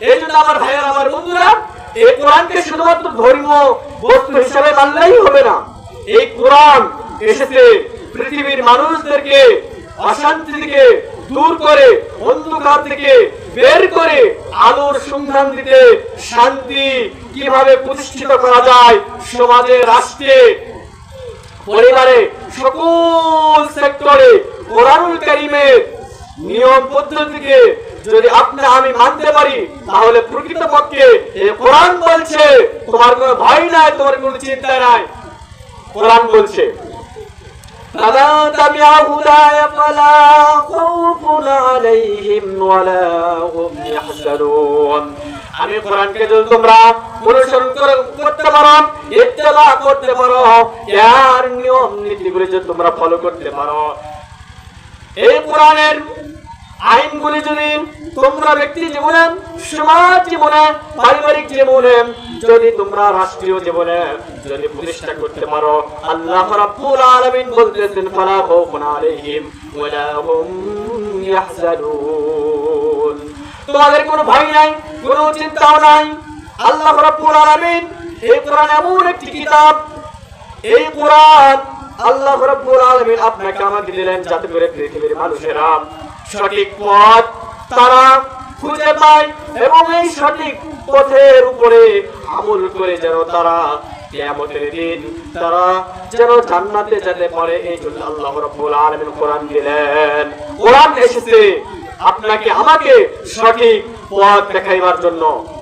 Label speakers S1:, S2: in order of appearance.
S1: এই জন্য আমার ভাইয়েরা, আমার বন্ধুরা, এই কোরআনকে শুধুমাত্র ধর্মীয় বস্তু হিসেবে মানলেই হবে না। এই কোরআন এসেছে পৃথিবীর মানুষদেরকে অশান্তি থেকে দূর করে, অন্ধকার থেকে বের করে আলোর সন্ধান দিতে, শান্তি কিভাবে প্রতিষ্ঠিত করা যায় সমাজে, রাষ্ট্রে, পরিবারে, সকল সেক্টরে কোরআনুল কারীমের নিয়ম পদ্ধতিকে যদি আপনি আমি মানতে পারি, তাহলে প্রকৃতপক্ষে এই কোরআন বলছে তোমার কোনো ভয় নাই, তোমার কোনো চিন্তা নাই। কোরআন বলছে فَمَن تَبِعَ هُدَايَ فَلَا خَوْفٌ عَلَيْهِمْ وَلَا هُمْ يَحْزَنُونَ। আমি কোরআনকে যদি তোমরা অনুসরণ করতে পারো, ইত্তেবা করতে পারো, এর নিয়ম নীতিগুলি যদি তোমরা ফলো করতে পারো, এই কোরআনের আইনগুলি যদি তোমরা ব্যক্তি জীবনে, সমাজ জীবনে, পারিবারিক জীবনে, যদি তোমরা রাষ্ট্রীয় জীবনে যদি প্রতিষ্ঠা করতে পারো, আল্লাহ রাব্বুল আলামিন বলতেছেন ফালা খাউফুন আলাইহিম ওয়ালা হুম ইয়াহজানুন। তোমাদের কোনো ভয় নাই, কোনো চিন্তাও নাই। আল্লাহ রাব্বুল আলামিন এই কোরআন এমন একটি কিতাব, এই কোরআন আল্লাহ রাব্বুল আলামিন আপনাকে আমাকে দিলেন যাতে করে পৃথিবীর মানুষেরা সঠিক পথ তারা খুঁজে পায় এবং এই সঠিক পথের উপরে আমল করে যেন তারা কিয়ামতের দিন তারা যেন জান্নাতে যেতে পারে। এই জন্য আল্লাহ রাব্বুল আলামিন কোরআন দিলেন। কোরআন এসেছে আপনাকে আমাকে সঠিক পথ দেখাইবার জন্য।